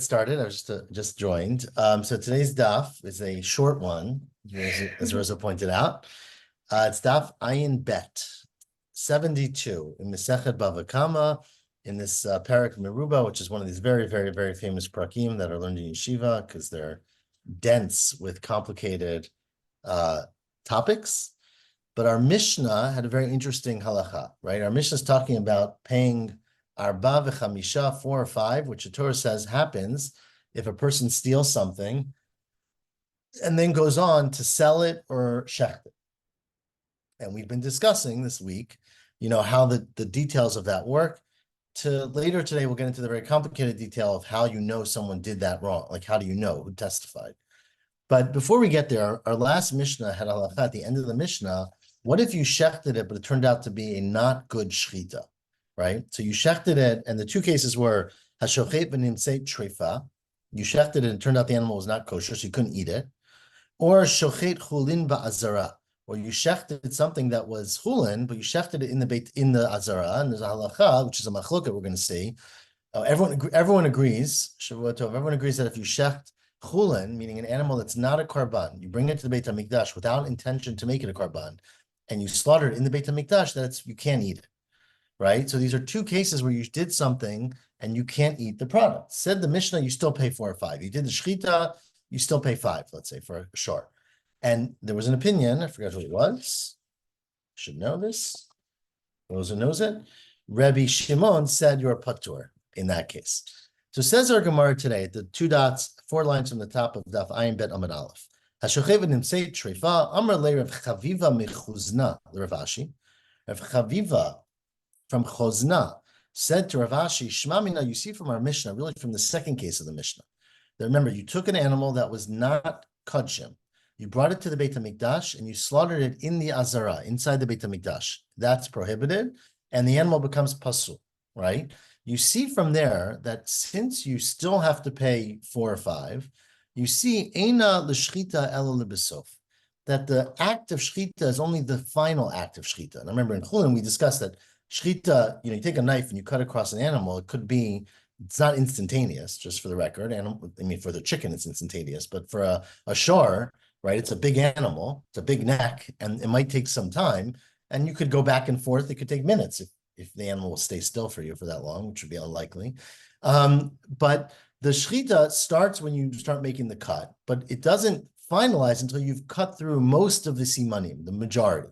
Started. I was just joined. So today's daf is a short one, as Rosa pointed out. It's daf Ayin Bet 72 in Masechet Bava Kamma in this parak Meruba, which is one of these very, very, very famous prakim that are learned in yeshiva because they're dense with complicated topics. But our Mishnah had a very interesting halacha, right? Our Mishnah is talking about paying arba v'chamisha, 4 or 5, which the Torah says happens if a person steals something and then goes on to sell it or shecht it. And we've been discussing this week, how the details of that work. Later today, we'll get into the very complicated detail of how you know someone did that wrong. Like, how do you know who testified? But before we get there, our last Mishnah had halacha at the end of the Mishnah. What if you shechted it, but it turned out to be a not good shechita, right? So you shechted it, and the two cases were hashochet v'nimtzeit treifa. You shechted it, and it turned out the animal was not kosher, so you couldn't eat it. Or shochet chulin ba'azara, or you shechted something that was chulin, but you shechted it in the azara, and there's a halacha, which is a machloket we're going to see. Everyone agrees, Shavuot Tov, everyone agrees that if you shecht chulin, meaning an animal that's not a karban, you bring it to the Beit HaMikdash without intention to make it a karban, and you slaughter it in the Beit HaMikdash, you can't eat it, right? So these are two cases where you did something and you can't eat the product. Said the Mishnah, you still pay 4 or 5. You did the shechita, you still pay 5, let's say, for a short. And there was an opinion, I forgot who it was. Should know this. Rosa knows it. Rabbi Shimon said you're a patur in that case. So says our Gemara today, the 2 dots, 4 lines from the top of Daf Ayin Bet Amud Aleph. Hashochev nimtzeit treifa amar le Rav Chaviva mechuzna Rav Ashi. Rav Chaviva from Chozna said to Rav Ashi, Shma mina, you see from our Mishnah, really from the second case of the Mishnah. That remember, you took an animal that was not kodshim. You brought it to the Beit HaMikdash and you slaughtered it in the Azara, inside the Beit HaMikdash. That's prohibited, and the animal becomes pasul, right? You see from there that since you still have to pay 4 or 5, you see eina l'shchita ela lebesof, that the act of shchita is only the final act of shchita. And I remember in Chulin we discussed that shchita, you take a knife and you cut across an animal. It's not instantaneous, just for the record. For the chicken it's instantaneous, but for a shor, right? It's a big animal, it's a big neck, and it might take some time. And you could go back and forth. It could take minutes if the animal will stay still for you for that long, which would be unlikely. But the shechita starts when you start making the cut, but it doesn't finalize until you've cut through most of the simanim, the majority.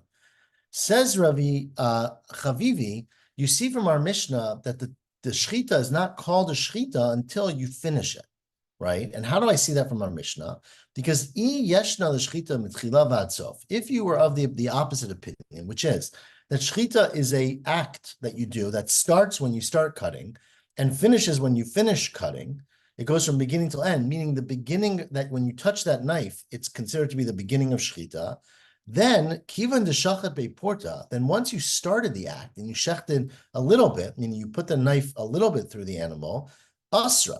Says Ravi Chavivi, you see from our Mishnah that the shechita is not called a shechita until you finish it, right? And how do I see that from our Mishnah? Because if you were of the opposite opinion, which is that shechita is an act that you do that starts when you start cutting and finishes when you finish cutting, it goes from beginning to end, meaning the beginning that when you touch that knife, it's considered to be the beginning of shechita. Then, kivan de shachat beporta, then once you started the act and you shechted a little bit, meaning you put the knife a little bit through the animal, asra,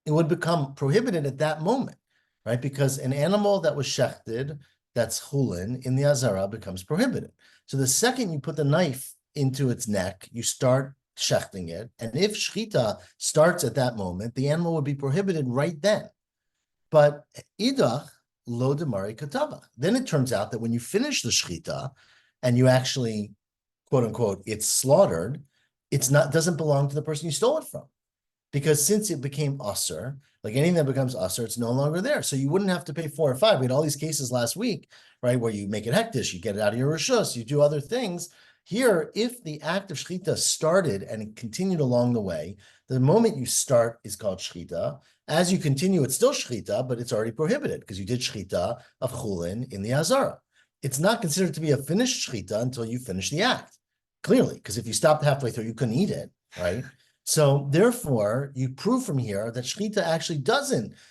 it would become prohibited at that moment, right? Because an animal that was shechted, that's chulin, in the azara becomes prohibited. So the second you put the knife into its neck, you start shechting it. And if shechita starts at that moment, the animal would be prohibited right then. But idach lo demari katava. Then it turns out that when you finish the shechita and you actually, quote unquote, it's slaughtered, doesn't belong to the person you stole it from. Because since it became usher, like anything that becomes usher, it's no longer there. So you wouldn't have to pay 4 or 5. We had all these cases last week, right, where you make it hektish, you get it out of your rishus, you do other things. Here, if the act of shechita started and it continued along the way, the moment you start is called shechita. As you continue, it's still shechita, but it's already prohibited because you did shechita of chulin in the azara. It's not considered to be a finished shechita until you finish the act, clearly, because if you stopped halfway through, you couldn't eat it, right? So therefore, you prove from here that shechita actually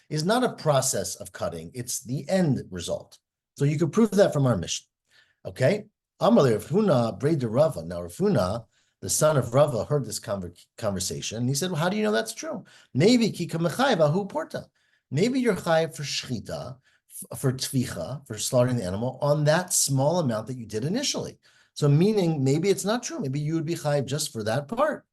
is not a process of cutting, it's the end result. So you could prove that from our Mishnah, okay? Amalei Rav Huna Brei Rava. Now Rav Huna, the son of Rava, heard this conversation, and he said, well, how do you know that's true? Maybe kika mechayva hu porta. Maybe you're chayav for shechita, for tvicha, for slaughtering the animal, on that small amount that you did initially. So meaning, maybe it's not true. Maybe you would be chayav just for that part.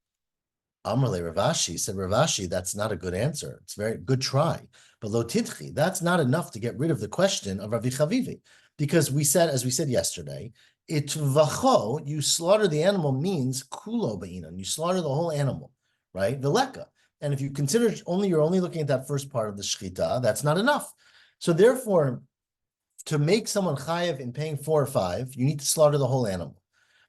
Amrle Ravashi said, Ravashi, that's not a good answer. It's a very good try. But lo titchi, that's not enough to get rid of the question of Ravi Chavivi. Because we said, as we said yesterday, itvacho, you slaughter the animal means kulo ba'inan. You slaughter the whole animal, right? Veleka. And if you consider you're only looking at that first part of the shechita, that's not enough. So therefore, to make someone chayev in paying 4 or 5, you need to slaughter the whole animal.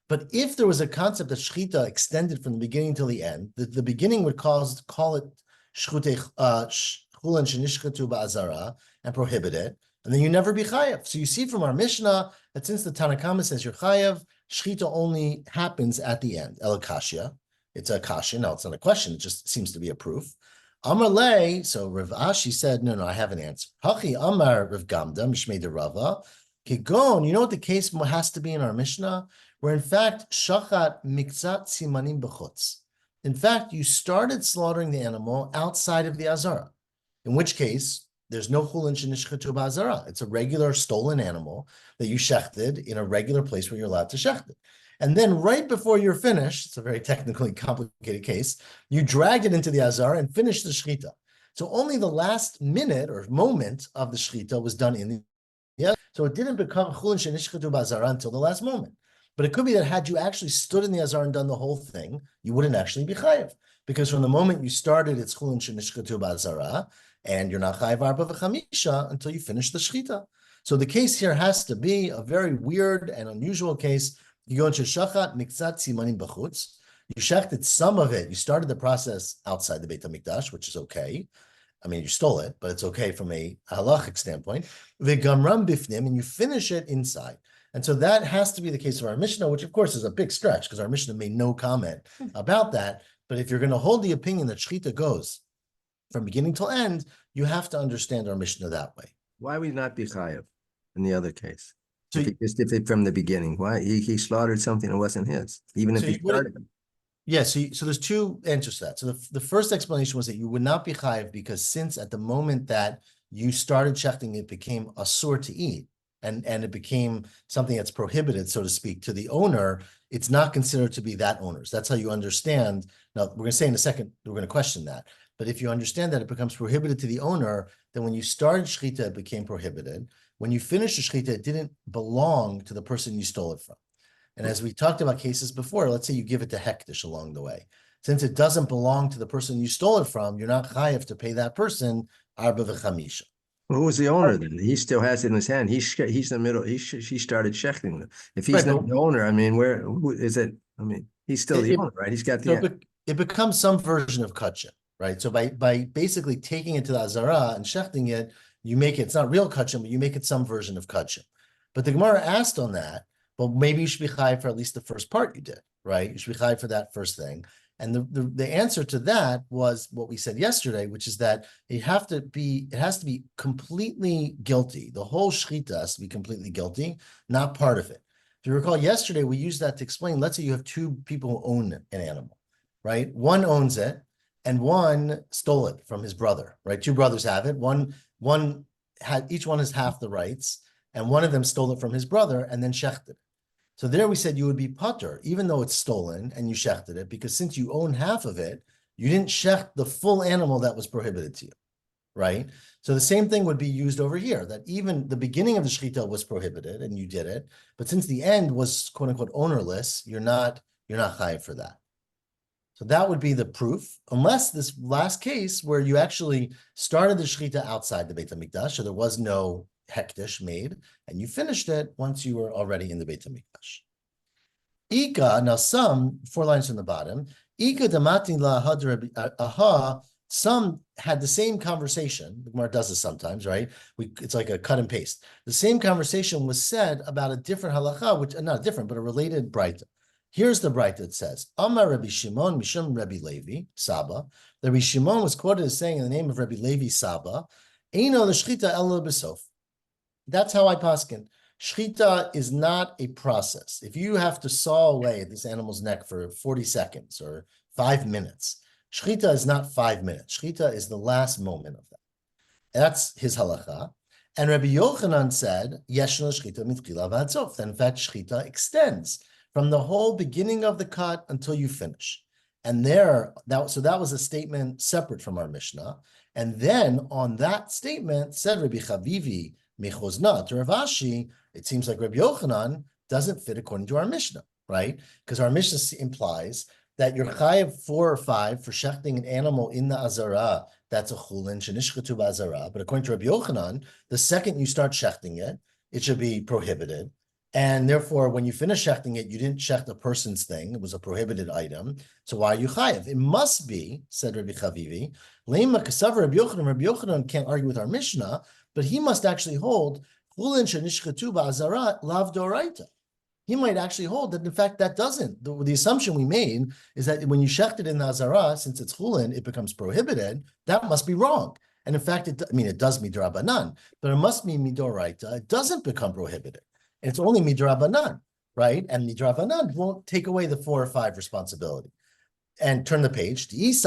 But if there was a concept that shechita extended from the beginning till the end, the beginning would call it shchutei chulan shenishchatu ba'azara and prohibit it, and then you never be chayev. So you see from our Mishnah that since the Tanna Kamma says you're chayev, shechita only happens at the end. Elakashia, it's a kasha. Now it's not a question; it just seems to be a proof. Amar lei, so Rav Ashi said, no, I have an answer. Hachi Amar Rav Gamda Mishmei de Rava. Kigon, you know what the case has to be in our Mishnah? Where in fact, shachat mikzat simanim b'chutz. In fact, you started slaughtering the animal outside of the azara, in which case, there's no chulin shenishchatu b'azara. It's a regular stolen animal that you shechted in a regular place where you're allowed to shecht it. And then right before you're finished, it's a very technically complicated case, you drag it into the azara and finish the shechita. So only the last minute or moment of the shechita was done in the so it didn't become chulin shenishchatu b'azara until the last moment. But it could be that had you actually stood in the azar and done the whole thing, you wouldn't actually be chayev. Because from the moment you started, it's chulin shenishchatu b'azara, and you're not chayev arba v'chamisha until you finish the shechita. So the case here has to be a very weird and unusual case. You go into shachat mikzat simanim b'chutz. You shechted some of it. You started the process outside the Beit HaMikdash, which is okay. I mean, you stole it, but it's okay from a halachic standpoint. V'gamram bifnim, and you finish it inside. And so that has to be the case of our Mishnah, which of course is a big stretch because our Mishnah made no comment about that. But if you're going to hold the opinion that shechita goes from beginning till end, you have to understand our Mishnah that way. Why would not be chayev in the other case? So if it from the beginning, why he slaughtered something that wasn't his, even if he started him. Yeah, so there's two answers to that. So the first explanation was that you would not be chayev because since at the moment that you started shechting, it became asur to eat. And it became something that's prohibited, so to speak, to the owner, it's not considered to be that owner's. That's how you understand. Now, we're going to say in a second, we're going to question that. But if you understand that it becomes prohibited to the owner, then when you started shechita, it became prohibited. When you finished the shechita, it didn't belong to the person you stole it from. And as we talked about cases before, let's say you give it to hektish along the way. Since it doesn't belong to the person you stole it from, you're not chayev to pay that person arba v'chamisha. Well, who was the owner then? He still has it in his hand. He's the middle. He started checking it. If he's not the owner, I mean, who is it? I mean, he's still the owner, right? He's got the. It becomes some version of kachim, right? So by basically taking it to the azara and shechting it, you make it. It's not real kachim, but you make it some version of kachim. But the Gemara asked on that. Well, maybe you should be chayav for at least the first part you did, right? You should be chayav for that first thing. And the answer to that was what we said yesterday, which is that it has to be completely guilty. The whole shechita has to be completely guilty, not part of it. If you recall yesterday, we used that to explain, let's say you have two people who own an animal, right? One owns it and one stole it from his brother, right? Two brothers have it. Each one has half the rights, and one of them stole it from his brother and then shechted. So there we said you would be patur, even though it's stolen and you shechted it, because since you own half of it, you didn't shecht the full animal that was prohibited to you, right? So the same thing would be used over here, that even the beginning of the shechita was prohibited and you did it, but since the end was quote unquote ownerless, you're not chayav for that. So that would be the proof, unless this last case where you actually started the shechita outside the Beit HaMikdash, so there was no hektish made, and you finished it once you were already in the Beit HaMikdash. Ika, now some, 4 lines from the bottom, Ika damati la aha, some had the same conversation. The Gemara does this sometimes, right? It's like a cut and paste. The same conversation was said about a different halacha, which not different, but a related braita. Here's the braita that says, Amar Rabbi Shimon, Mishum Rabbi Levi, Saba. The Rabbi Shimon was quoted as saying in the name of Rabbi Levi, Saba, Eino l'shchita elo b'sof. That's how I paskin. Shchita is not a process. If you have to saw away at this animal's neck for 40 seconds or 5 minutes, shchita is not 5 minutes. Shchita is the last moment of that. That's his halacha. And Rabbi Yochanan said, Yeshna shchita mitchila v'ad sof. That in fact, shchita extends from the whole beginning of the cut until you finish. And so that was a statement separate from our Mishnah. And then on that statement, said Rabbi Chavivi, Mechozna, to Rav Ashi, it seems like Rabbi Yochanan doesn't fit according to our Mishnah, right? Because our Mishnah implies that you're chayav 4 or 5 for shechting an animal in the azara. That's a chulin, shenishchatu b'azara. But according to Rabbi Yochanan, the second you start shechting it, it should be prohibited. And therefore, when you finish shechting it, you didn't shecht a person's thing. It was a prohibited item. So why are you chayav? It must be, said Rabbi Chavivi, Lema kasav Rabbi Yochanan. Rabbi Yochanan can't argue with our Mishnah, but he must actually hold chulin shenishchatu b'azara lav doraita. He might actually hold that, in fact, that doesn't. The assumption we made is that when you shecht it in the azara, since it's chulin, it becomes prohibited. That must be wrong. And in fact, it does midrabanan, but it must be midoraita. It doesn't become prohibited. And it's only midrabanan, right? And midrabanan won't take away the 4 or 5 responsibility. And turn the page. If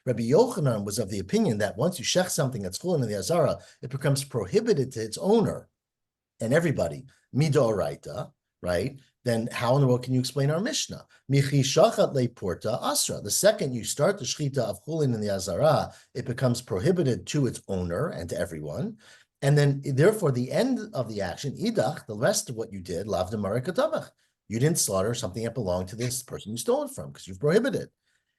Rabbi Yochanan was of the opinion that once you shech something that's chulin in the azara, it becomes prohibited to its owner and everybody, midoraita, right? Then how in the world can you explain our Mishnah? Michi shachat leporta asra. The second you start the shechita of chulin in the azara, it becomes prohibited to its owner and to everyone. And then, therefore, the end of the action, idach, the rest of what you did, lav demara katavach. You didn't slaughter something that belonged to this person you stole it from because you've prohibited.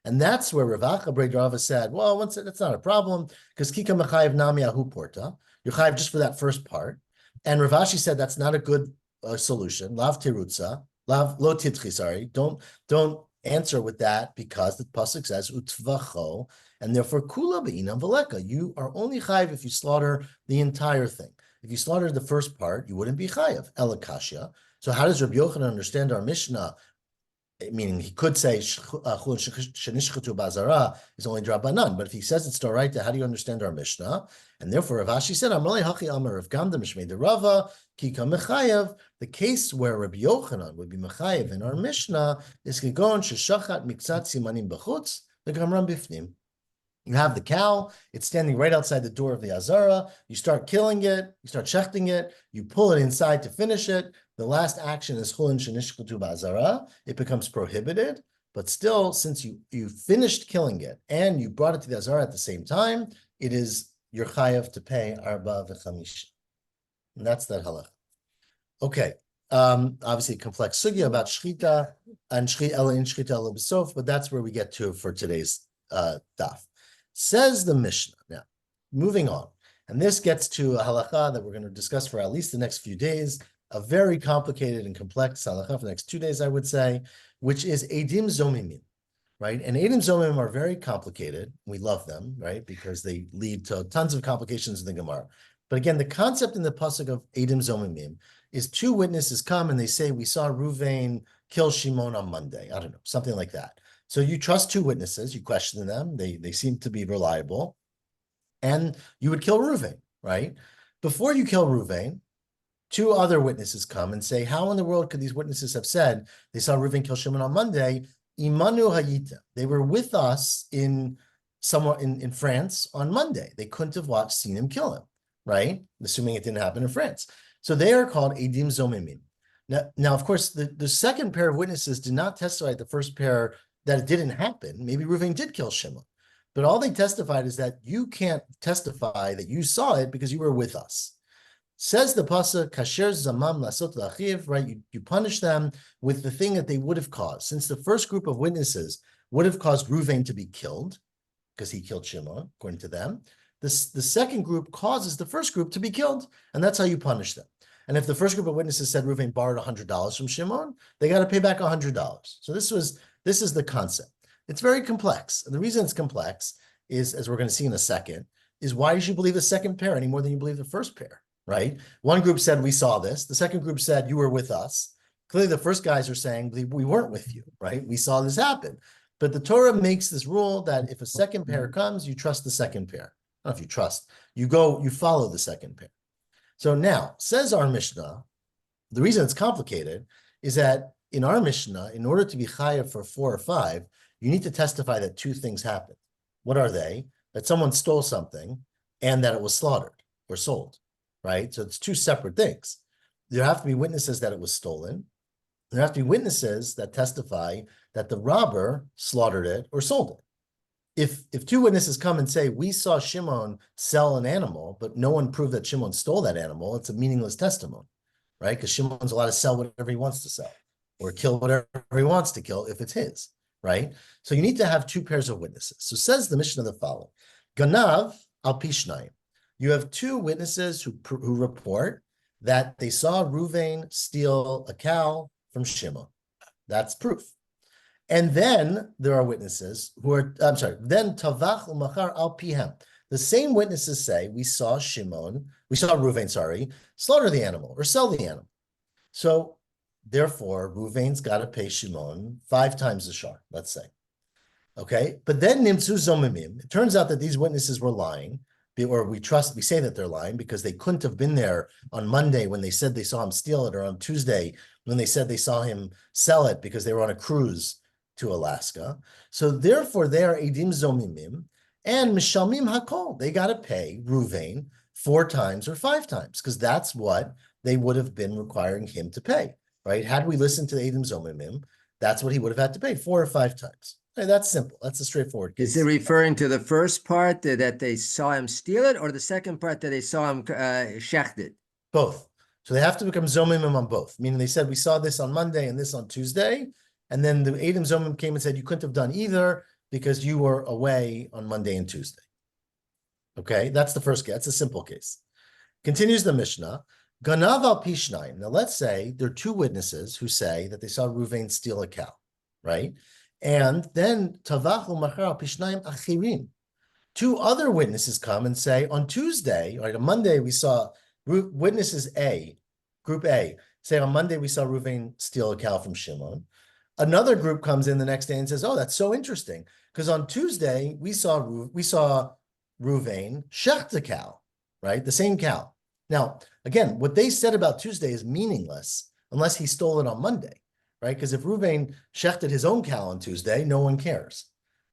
And that's where Rav Acha Bar Rava said, well, that's not a problem because kika mechayev nami ahu porta. You're chayev just for that first part. And Rav Ashi said that's not a good solution. Lav tirutza, lav lo titchi. Sorry, don't answer with that because the pasuk says utvacho, and therefore kula be'inam veleka. You are only chayiv if you slaughter the entire thing. If you slaughter the first part, you wouldn't be chayiv. Elakashya. So how does Rabbi Yochanan understand our Mishnah? Meaning he could say shenishchatu b'azara is only drabanan, but if he says it's doraita, how do you understand our Mishnah? And therefore, Rav Ashi said, "Amalei hachi amar Rav Gamda mishmei derava kika mechayev." The case where Rabbi Yochanan would be mechayev in our Mishnah is kegon sheshachat mikzat simanim b'chutz legamram bifnim. You have the cow, it's standing right outside the door of the azara. You start killing it, you start shechting it, you pull it inside to finish it. The last action is chulin shenishchatu b'azara. It becomes prohibited, but still, since you finished killing it and you brought it to the azara at the same time, it is your chayav to pay arba v'chamish. And that's that halach. Okay. Obviously, complex sugya about shchita and shchita ela b'sof, but that's where we get to for today's daf. Says the Mishnah. Now, moving on. And this gets to a halacha that we're going to discuss for at least the next few days, a very complicated and complex halacha for the next 2 days, I would say, which is edim zomimim, right? And edim zomimim are very complicated. We love them, right? Because they lead to tons of complications in the Gemara. But again, the concept in the pasuk of edim zomimim is 2 witnesses come and they say, we saw Ruvain kill Shimon on Monday. I don't know, something like that. So you trust 2 witnesses, you question them, they seem to be reliable, and you would kill Ruvain, right? Before you kill Ruvain, 2 other witnesses come and say, how in the world could these witnesses have said they saw Ruvain kill Shimon on Monday? Imanu hayita. They were with us somewhere in France on Monday. They couldn't have seen him kill him, right? Assuming it didn't happen in France. So they are called edim zomimim. Now, of course, the second pair of witnesses did not testify at the first pair that it didn't happen. Maybe Ruvain did kill Shimon. But all they testified is that you can't testify that you saw it because you were with us. Says the pasuk, kasher zamam lasot lachiv, right? You punish them with the thing that they would have caused. Since the first group of witnesses would have caused Ruvain to be killed, because he killed Shimon, according to them, the second group causes the first group to be killed, and that's how you punish them. And if the first group of witnesses said Ruvain borrowed $100 from Shimon, they got to pay back $100. So this is the concept. It's very complex. And the reason it's complex is, as we're going to see in a second, is why did you believe the second pair any more than you believe the first pair, right? One group said, we saw this. The second group said, you were with us. Clearly, the first guys are saying, we weren't with you, right? We saw this happen. But the Torah makes this rule that if a second pair comes, you trust the second pair. I don't know if you trust. You follow the second pair. So now, says our Mishnah, the reason it's complicated is that in our Mishnah, in order to be chayav for 4 or 5, you need to testify that 2 things happened. What are they? That someone stole something and that it was slaughtered or sold, right? So it's 2 separate things. There have to be witnesses that it was stolen. There have to be witnesses that testify that the robber slaughtered it or sold it. If two witnesses come and say, we saw Shimon sell an animal, but no one proved that Shimon stole that animal, it's a meaningless testimony, right? Because Shimon's allowed to sell whatever he wants to sell or kill whatever he wants to kill if it's his, right? So you need to have two pairs of witnesses. So says the Mishnah the following, Ganav al Pishnayim. You have two witnesses who report that they saw Ruvain steal a cow from Shimon. That's proof. And then there are witnesses who are, I'm sorry, then Tavach u'machar al pihem. The same witnesses say, we saw Ruvain, slaughter the animal or sell the animal. So therefore, Ruvain's got to pay Shimon 5 times the shar, let's say. Okay, but then Nimtzu Zomimim, it turns out that these witnesses were lying, or we say that they're lying because they couldn't have been there on Monday when they said they saw him steal it, or on Tuesday when they said they saw him sell it because they were on a cruise to Alaska. So therefore they are Edim Zomimim and Mishalmim Hakol. They got to pay Ruvain 4 times or 5 times because that's what they would have been requiring him to pay, right? Had we listened to the Edim Zomimim, that's what he would have had to pay 4 or 5 times. Okay, that's simple. That's a straightforward case. Is it referring to the first part that they saw him steal it, or the second part that they saw him shecht it? Both. So they have to become Zomimim on both, meaning they said, we saw this on Monday and this on Tuesday. And then the Edim Zomim came and said, you couldn't have done either because you were away on Monday and Tuesday. Okay, that's the first case. That's a simple case. Continues the Mishnah. Ganav al Pishnayim. Now let's say there are 2 witnesses who say that they saw Ruvain steal a cow, right? And then Tavach u'machar al Pishnayim achirim. 2 other witnesses come and say on Tuesday, right, on Monday we saw witnesses A, group A, say on Monday we saw Ruvain steal a cow from Shimon. Another group comes in the next day and says, oh, that's so interesting because on Tuesday we saw Ruvain shecht the cow, right? The same cow. Now, again, what they said about Tuesday is meaningless unless he stole it on Monday, right? Because if Ruvain shechted his own cow on Tuesday, no one cares,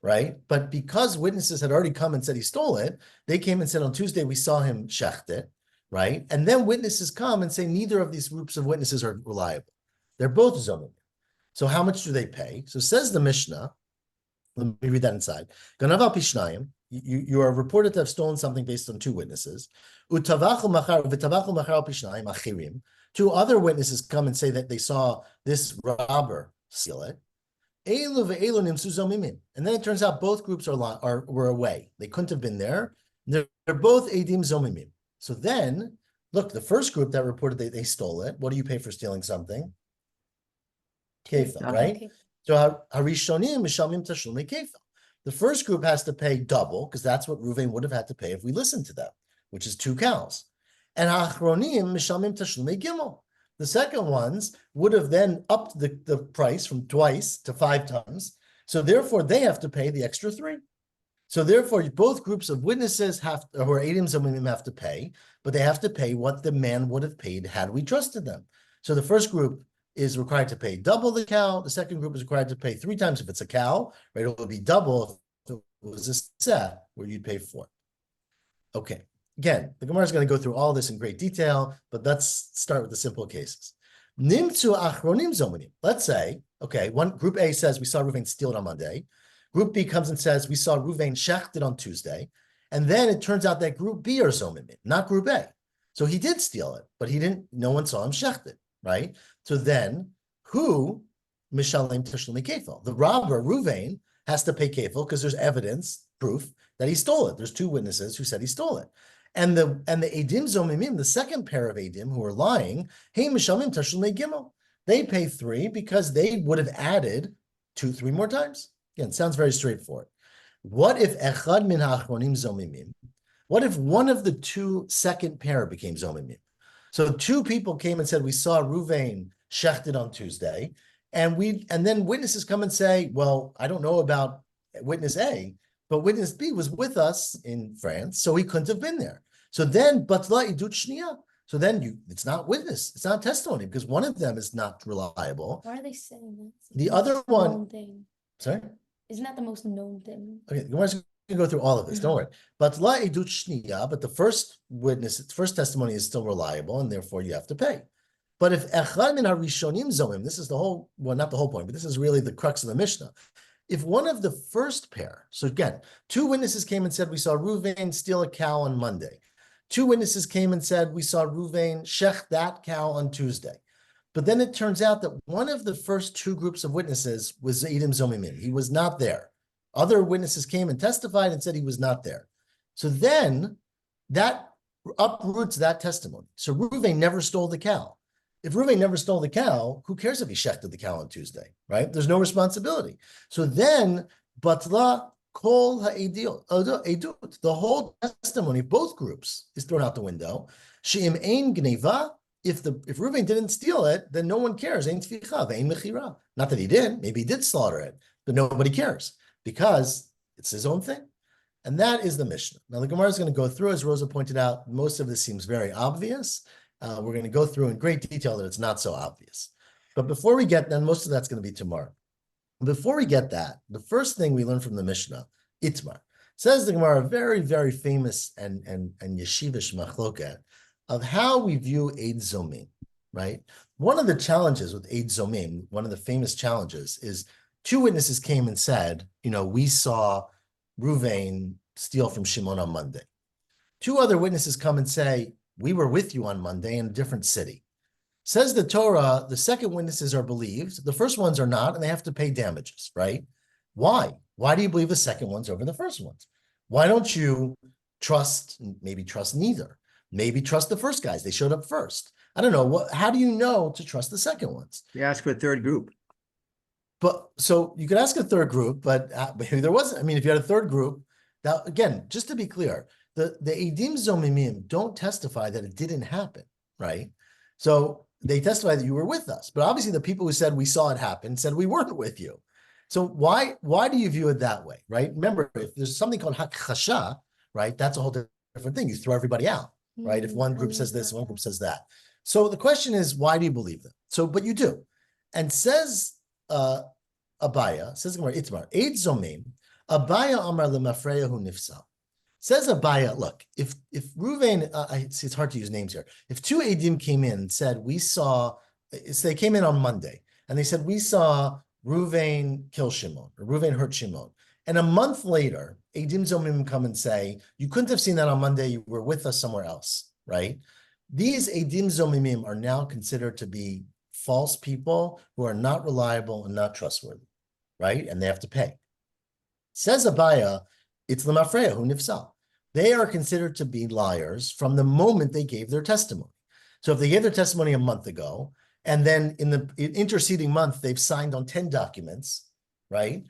right? But because witnesses had already come and said he stole it, they came and said on Tuesday we saw him shecht it, right? And then witnesses come and say neither of these groups of witnesses are reliable. They're both zomim. So how much do they pay? So says the Mishnah, let me read that inside. Ganav al Pishnayim, you are reported to have stolen something based on 2 witnesses. Utavach u'machar al Pishnayim achirim. 2 other witnesses come and say that they saw this robber steal it. Elu ve'elu nimtzu zomimim. And then it turns out both groups were away. They couldn't have been there. They're both edim zomimim. So then, look, the first group that reported they stole it, what do you pay for stealing something? Kefil, right? Okay. So harishonim mishalmim tashlumei kefil. The first group has to pay double because that's what Ruvain would have had to pay if we listened to them, which is 2 cows. And hachronim mishalmim tashlumei gimel. The second ones would have then upped the price from twice to 5 times. So therefore, they have to pay the extra 3. So therefore, both groups of witnesses who are Edim Zomimim have to pay, but they have to pay what the man would have paid had we trusted them. So the first group is required to pay double the cow. The second group is required to pay 3 times if it's a cow, right? It would be double if it was a set where you'd pay 4. Okay. Again, the Gemara is going to go through all this in great detail, but let's start with the simple cases. Nimtzu achronim zominim. Let's say, okay, group A says we saw Ruvain steal it on Monday. Group B comes and says we saw Ruvain shecht it on Tuesday. And then it turns out that group B are zomimim, not group A. So he did steal it, but no one saw him shecht it, right? So then, who mishalem tashlumei kefil? The robber Ruvain has to pay kefil because there's evidence, proof that he stole it. There's 2 witnesses who said he stole it, and the edim zomimim, the second pair of edim who are lying, hey mishalem tashlumei gimel. They pay 3 because they would have added 3 more times. Again, sounds very straightforward. What if echad min ha'achronim zomimim? What if one of the 2 second pair became zomimim? So 2 people came and said, we saw Ruvain shechted on Tuesday. And then witnesses come and say, well, I don't know about witness A, but witness B was with us in France, so he couldn't have been there. So then, batla idut shniya. So then it's not witness, it's not testimony, because one of them is not reliable. Why are they saying that? The other one, sorry? Isn't that the most known thing? Okay, we're going to go through all of this, don't worry. Batla idut shniya, but the first testimony is still reliable, and therefore you have to pay. But if echad min harishonim zomim, this is the whole, well, not the whole point, but this is really the crux of the Mishnah. If one of the first pair, so again, two witnesses came and said, we saw Ruvain steal a cow on Monday. Two witnesses came and said, we saw Ruvain shech that cow on Tuesday. But then it turns out that one of the first two groups of witnesses was Eidim Zomimim. He was not there. Other witnesses came and testified and said he was not there. So then that uproots that testimony. So Ruvain never stole the cow. If Ruvain never stole the cow, who cares if he shechted the cow on Tuesday, right? There's no responsibility. So then, batla kol ha'edut, the whole testimony of both groups is thrown out the window. She'im ein gneva, if Ruvain didn't steal it, then no one cares. Ein tficha, ein mechira. Not that he did, maybe he did slaughter it, but nobody cares because it's his own thing. And that is the Mishnah. Now the Gemara is going to go through, as Rosa pointed out, most of this seems very obvious. We're going to go through in great detail that it's not so obvious. But before we get, then most of that's going to be tomorrow. Before we get that, the first thing we learn from the Mishnah, Itmar, says the Gemara, a very, very famous and yeshivish machloket of how we view Eid Zomim, right? One of the challenges with Eid Zomim, one of the famous challenges is two witnesses came and said, we saw Ruvain steal from Shimon on Monday. Two other witnesses come and say, we were with you on Monday in a different city. Says the Torah, the second witnesses are believed, the first ones are not, and they have to pay damages, right? Why? Why do you believe the second ones over the first ones? Why don't you maybe trust neither? Maybe trust the first guys, they showed up first. I don't know, how do you know to trust the second ones? You ask for a third group. But so you could ask a third group, but maybe there wasn't. I mean, if you had a third group, now again, just to be clear, the Eidim Zomimim don't testify that it didn't happen, right? So they testify that you were with us, but obviously the people who said we saw it happen said we weren't with you. So why do you view it that way, right? Remember, if there's something called hakchasha, right? That's a whole different thing. You throw everybody out, right? If one group says this, one group says that. So the question is, why do you believe them? So, but you do. And says Abaya, says Itmar, Eid Zomim, Abaya Amar lemafreyahu nifsal. Says Abaya, look, if Ruvain, I see it's hard to use names here. If two Eidim came in and said, so they came in on Monday, and they said, we saw Ruvain kill Shimon, or Ruvain hurt Shimon. And a month later, Eidim Zomim come and say, you couldn't have seen that on Monday, you were with us somewhere else, right? These Eidim Zomimim are now considered to be false people who are not reliable and not trustworthy, right? And they have to pay. Says Abaya, it's lemafreya who nifsal. They are considered to be liars from the moment they gave their testimony. So if they gave their testimony a month ago, and then in the interceding month, they've signed on 10 documents, right?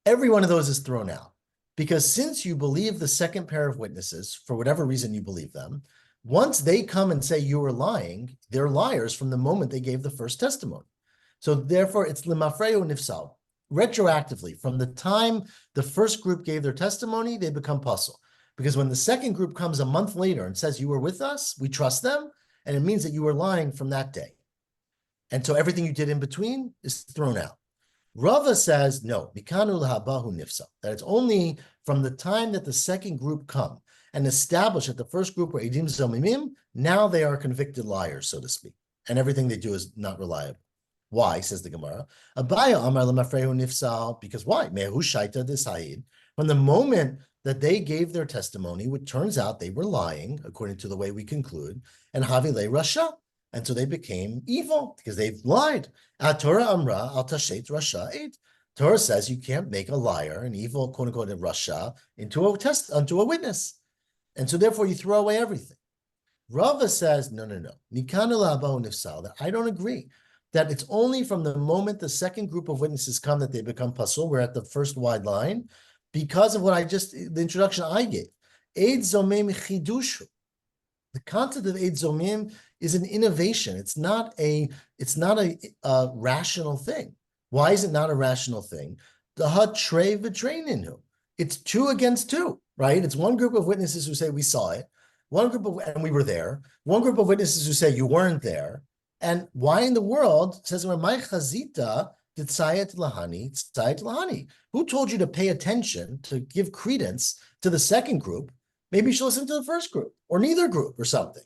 Every one of those is thrown out. Because since you believe the second pair of witnesses, for whatever reason you believe them, once they come and say you were lying, they're liars from the moment they gave the first testimony. So therefore, it's lemafreya nifsal. Retroactively, from the time the first group gave their testimony, they become puzzle. Because when the second group comes a month later and says you were with us, we trust them, and it means that you were lying from that day. And so everything you did in between is thrown out. Rava says, no, mikanu lahabahu nifsal, that it's only from the time that the second group come and establish that the first group were Eidim Zomimim, now they are convicted liars, so to speak, and everything they do is not reliable. Why, says the Gemara? Abaya Amar lemafrehu nifsal, because why? Mehu shaita desaid. From the moment that they gave their testimony, which turns out they were lying, according to the way we conclude, and havile rasha, and so they became evil because they've lied. Torah amra al tashet rasha eid. Torah says you can't make a liar, an evil, quote unquote, a rasha, into a witness, and so therefore you throw away everything. Rava says no. Mikanu la'abahu nifsal. That I don't agree. That it's only from the moment the second group of witnesses come that they become pasul. We're at the first wide line because of the introduction I gave. Eid Zomim chidushu. The concept of Eid Zomim is an innovation. It's not a rational thing. Why is it not a rational thing? The ha-trei v'treininu. It's 2 against 2, right? It's one group of witnesses who say we saw it, and we were there. One group of witnesses who say you weren't there. And why in the world, says, my chazita did tzayet lahani. Who told you to pay attention, to give credence to the second group? Maybe you should listen to the first group, or neither group, or something.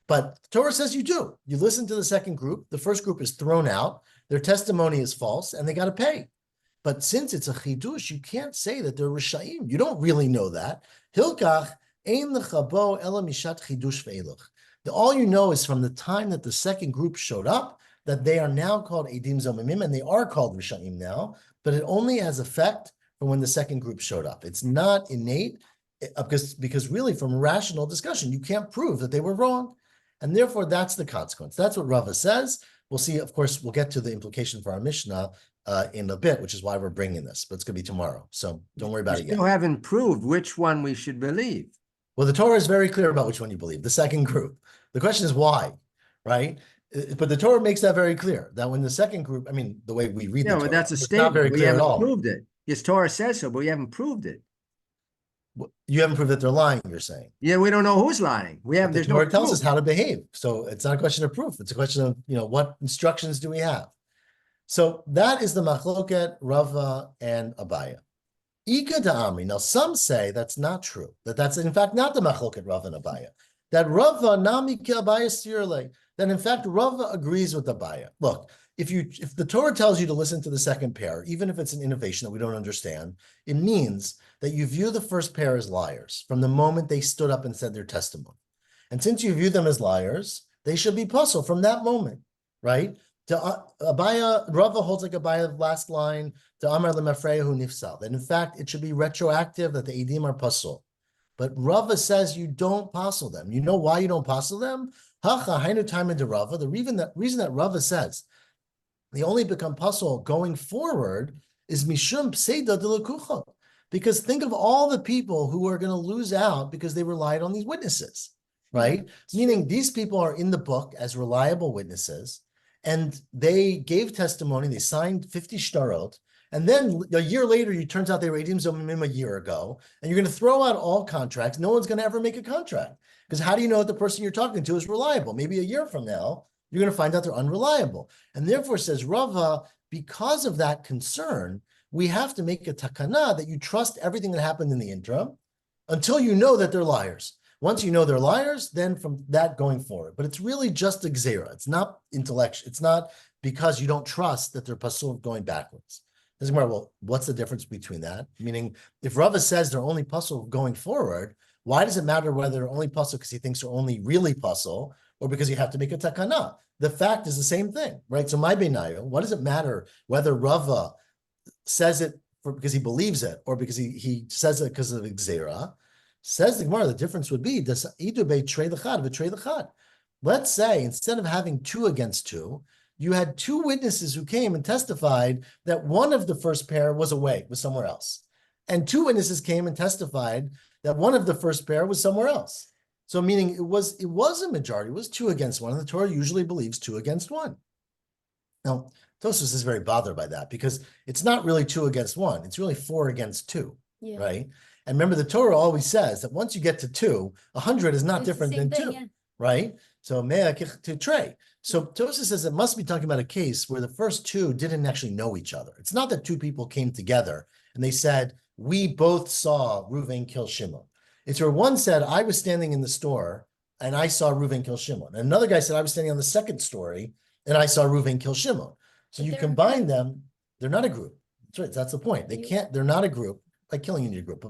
But the Torah says you do. You listen to the second group. The first group is thrown out. Their testimony is false, and they got to pay. But since it's a chidush, you can't say that they're rishayim. You don't really know that. Hilkach ein lechabo ela mishat chidush ve'eluch. All you know is from the time that the second group showed up that they are now called edim zomimim, and they are called rishayim now. But it only has effect from when the second group showed up. It's not innate because really from rational discussion you can't prove that they were wrong, and therefore that's the consequence. That's what Rava says. We'll see. Of course, we'll get to the implication for our Mishnah in a bit, which is why we're bringing this, but it's going to be tomorrow. So don't worry about it yet. Still haven't proved which one we should believe. Well, the Torah is very clear about which one you believe, the second group. The question is why, right? But the Torah makes that very clear, that when the second group, I mean, the way we read the Torah, but that's a it's statement. not very We clear at haven't all. proved it. Yes, Torah says so, but we haven't proved it. You haven't proved that they're lying, you're saying. Yeah, we don't know who's lying. The There's Torah no tells proof. us how to behave. So it's not a question of proof. It's a question of, what instructions do we have? So that is the machloket, Rava, and Abaya. Ika da'amri. Now, some say that's not true. That's in fact not the machloket, Rava and Abaya. That Rava nami ki Abaya sirle. That in fact Rava agrees with Abaya. Look, if the Torah tells you to listen to the second pair, even if it's an innovation that we don't understand, it means that you view the first pair as liars from the moment they stood up and said their testimony. And since you view them as liars, they should be puzzled from that moment, right? To Abaya, Rava holds like Abaya last line, to Amar lemafreyahu nifsal, that in fact it should be retroactive, that the Edim are puzzled. But Rava says you don't puzzle them. You know why you don't puzzle them? Hacha hainu time to Rava. The reason that Rava says they only become puzzled going forward is mishum pseida de lekucha. Because think of all the people who are going to lose out because they relied on these witnesses, right? Meaning these people are in the book as reliable witnesses, and they gave testimony, they signed 50 shtarot, and then a year later, it turns out they were edim zomimim a year ago, and you're going to throw out all contracts. No one's going to ever make a contract. Because how do you know that the person you're talking to is reliable? Maybe a year from now, you're going to find out they're unreliable. And therefore, says Rava, because of that concern, we have to make a takana that you trust everything that happened in the interim until you know that they're liars. Once you know they're liars, then from that going forward. But it's really just a gzera. It's not intellectual. It's not because you don't trust that they're pasul going backwards. Doesn't matter. Well, what's the difference between that? Meaning, if Rava says they're only pasul going forward, why does it matter whether they're only pasul because he thinks they're only really pasul or because you have to make a takana? The fact is the same thing, right? So my benayo, what does it matter whether Rava says it because he believes it or because he says it because of Xera? Says the Gemara, the difference would be, let's say instead of having 2 against 2, you had 2 witnesses who came and testified that one of the first pair was away, was somewhere else. And 2 witnesses came and testified that one of the first pair was somewhere else. So meaning it was a majority, it was 2 against 1, and the Torah usually believes 2 against 1. Now, Tosfos is very bothered by that because it's not really 2 against 1, it's really 4 against 2, right? And remember, the Torah always says that once you get to 2, 100 is not different than 2, right? So mea to trey. So Tosfos says it must be talking about a case where the first 2 didn't actually know each other. It's not that 2 people came together and they said, we both saw Reuven kill Shimon. It's where one said, I was standing in the store and I saw Reuven kill Shimon. And another guy said, I was standing on the second story and I saw Reuven kill Shimon. So you combine them, they're not a group. That's right. That's the point. They're not a group. By killing, you need a group,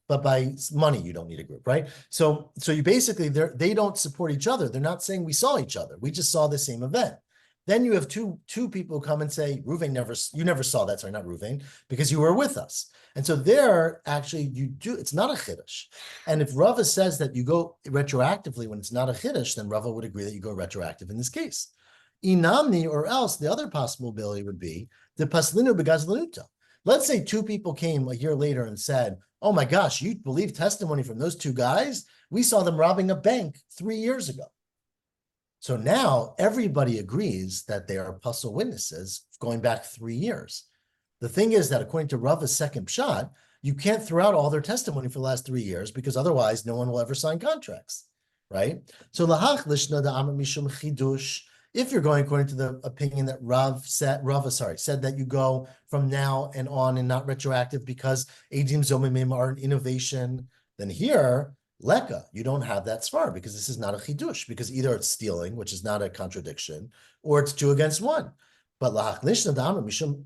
but by money, you don't need a group, right? So you basically, they don't support each other. They're not saying we saw each other. We just saw the same event. Then you have two people come and say, Reuven you never saw that. Sorry, not Reuven, because you were with us. And so there, actually, it's not a chiddush. And if Rava says that you go retroactively when it's not a chiddush, then Rava would agree that you go retroactive in this case. Inamni, or else the other possibility would be the paslinu begazlanuta. Let's say 2 people came a year later and said, oh my gosh, you believe testimony from those 2 guys? We saw them robbing a bank 3 years ago. So now everybody agrees that they are pasul witnesses going back 3 years. The thing is that according to Rava's second pshat, you can't throw out all their testimony for the last 3 years because otherwise no one will ever sign contracts, right? So lahach lishna da amar mishum chidush. If you're going according to the opinion that Rava said that you go from now and on and not retroactive because edim zomimim are an innovation, then here Leka, you don't have that svar because this is not a chidush, because either it's stealing, which is not a contradiction, or it's 2 against 1. But lahachnishna da'amar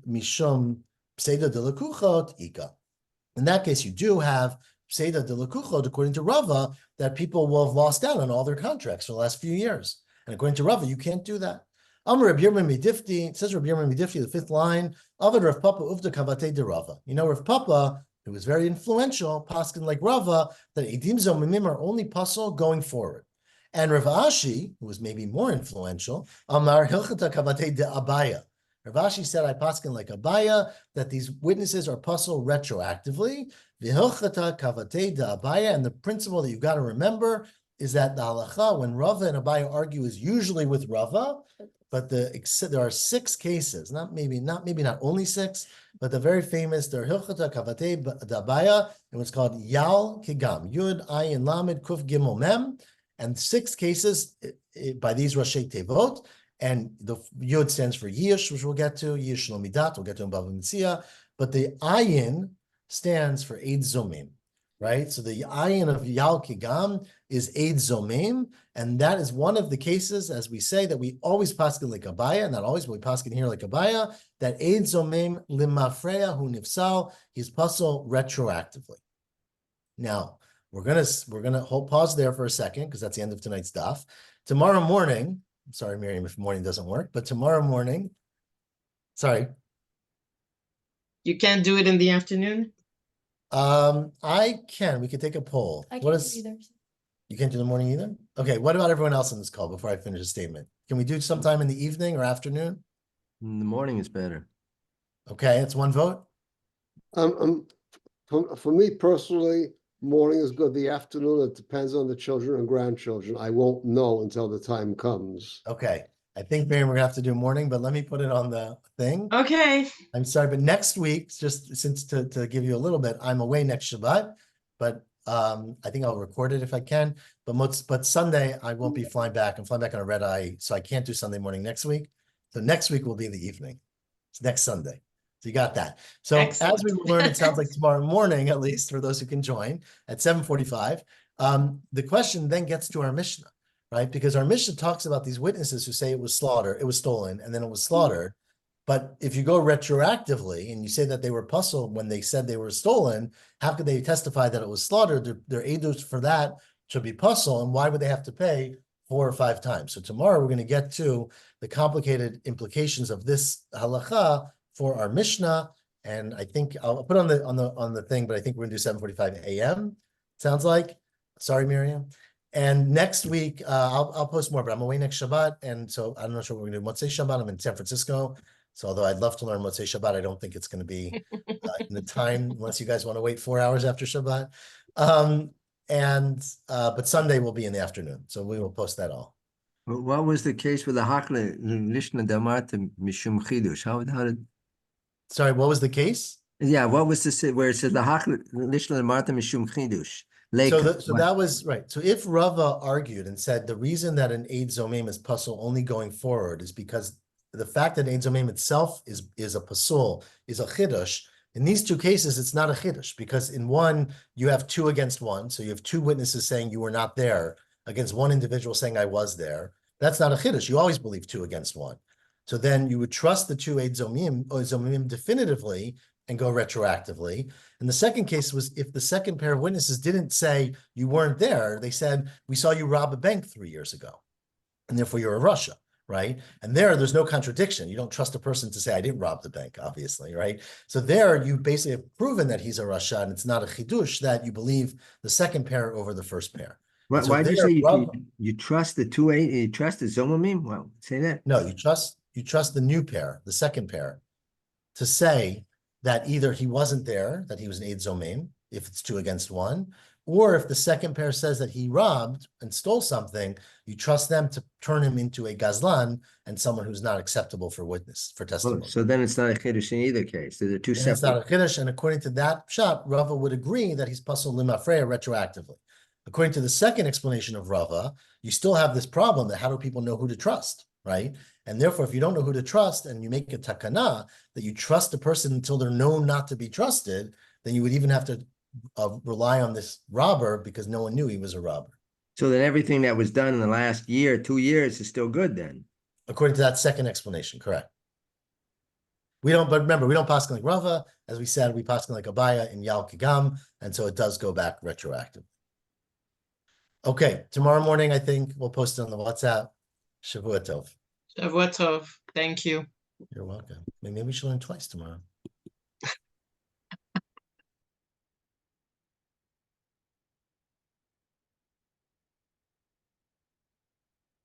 mishum pseida de lekuchot ika. In that case, you do have pseida de lekuchot, according to Rava, that people will have lost out on all their contracts for the last few years. And according to Rava, you can't do that. Amar Reb Yirmiyah Midifti, it says Reb Yirmiyah Midifti, the 5th line, Avad Rav Papa uvda kavate de Rava. You know, Rav Papa, who was very influential, paskin like Rava, that edim zomimim are only puzzle going forward. And Rav Ashi, who was maybe more influential, Amar Hilchata Kavate de Abaya. Rav Ashi said, I paskin like Abaya, that these witnesses are puzzle retroactively. V'hilchata Kavate de Abaya, and the principle that you've got to remember is that the halacha, when Rava and Abaya argue, is usually with Rava, but there are 6 cases, not only 6, but the very famous, there are Hilchata Kavate Dabaya, and what's called Yal Kigam, Yud, Ayin, Lamed, Kuf, Gimel, Mem, and 6 cases by these Rashi Tevot, and the Yud stands for Yish, which we'll get to, Yish Lomidat, we'll get to in Bava Metzia, but the Ayin stands for Eid Zomim, right? So the Ayin of Yal Kigam is Eid Zomim, and that is one of the cases, as we say, that we always paskin like Abaya, not always, but we paskin here like Abaya, that Eid Zomim limafreya hu nifsal, he's puzzle retroactively. Now, we're gonna hold pause there for a second, because that's the end of tonight's daf. Tomorrow morning, I'm sorry, Miriam, if morning doesn't work, but tomorrow morning, sorry. You can't do it in the afternoon? I can, we could take a poll. I What can't is? either. You can't do the morning either? Okay, what about everyone else on this call before I finish a statement? Can we do sometime in the evening or afternoon? In the morning is better. Okay, it's one vote. For me personally, morning is good. The afternoon, it depends on the children and grandchildren. I won't know until the time comes. Okay, I think, Miriam, we're gonna have to do morning, but let me put it on the thing. Okay. I'm sorry, but next week, just since to give you a little bit, I'm away next Shabbat, but I think I'll record it if I can. But Sunday I won't be flying back. I'm flying back on a red eye, so I can't do Sunday morning next week. So next week will be the evening. It's next Sunday. So you got that. So Excellent. as we learn, it sounds like tomorrow morning, at least for those who can join at 7:45. The question then gets to our Mishnah, right? Because our Mishnah talks about these witnesses who say it was stolen, and then it was slaughtered. But if you go retroactively and you say that they were puzzled when they said they were stolen, how could they testify that it was slaughtered? Their edus for that should be puzzled, and why would they have to pay 4 or 5 times? So tomorrow we're going to get to the complicated implications of this halacha for our Mishnah, and I think I'll put on the thing, but I think we're going to do 7:45 a.m. Sounds like. Sorry, Miriam. And next week I'll post more, but I'm away next Shabbat, and so I'm not sure what we're going to do. Motzaei Shabbat, I'm in San Francisco. So although I'd love to learn Motzaei Shabbat, I don't think it's going to be in the time unless you guys want to wait 4 hours after Shabbat. But Sunday will be in the afternoon, so we will post that all. What was the case with the Hakle Lishna Damata Mishum Chidush? How did? Sorry, what was the case? Yeah, what was this where it said the Hakle Lishna Damata Mishum Chidush? So that was right. So if Rava argued and said the reason that an Eid Zomim is puzzle only going forward is because the fact that Eid Zomim itself is a pasul, is a chiddush. In these 2 cases, it's not a chiddush, because in one, you have 2 against 1. So you have 2 witnesses saying you were not there against 1 individual saying I was there. That's not a chiddush. You always believe 2 against 1. So then you would trust the 2 Eid Zomim definitively and go retroactively. And the second case was if the second pair of witnesses didn't say you weren't there, they said, we saw you rob a bank 3 years ago, and therefore you're a Russia. Right. And there's no contradiction. You don't trust a person to say, I didn't rob the bank, obviously. Right. So there you basically have proven that he's a Rasha, and it's not a chidush that you believe the second pair over the first pair. Why So did you there, say you trust the 2 you trust the Zomamim? Well, say that. No, you trust the new pair, the second pair, to say that either he wasn't there, that he was an Eid Zomim, if it's 2 against 1, or if the second pair says that he robbed and stole something, you trust them to turn him into a gazlan and someone who's not acceptable for testimony. So then it's not a chiddush in either case. They're 2 And separate. it's not a chiddush, and according to that shot, Rava would agree that he's pasul limafreya retroactively. According to the second explanation of Rava, you still have this problem that how do people know who to trust, right? And therefore, if you don't know who to trust and you make a takana that you trust a person until they're known not to be trusted, then you would even have to rely on this robber because no one knew he was a robber. So then everything that was done in the last year, 2 years is still good then? According to that second explanation, correct. But remember, we don't paskin like Rava. As we said, we paskin like Abaya in Yal Kigam, and so it does go back retroactively. Okay, tomorrow morning, I think we'll post it on the WhatsApp. Shavua Tov. Shavua Tov. Thank you. You're welcome. Maybe we should learn twice tomorrow.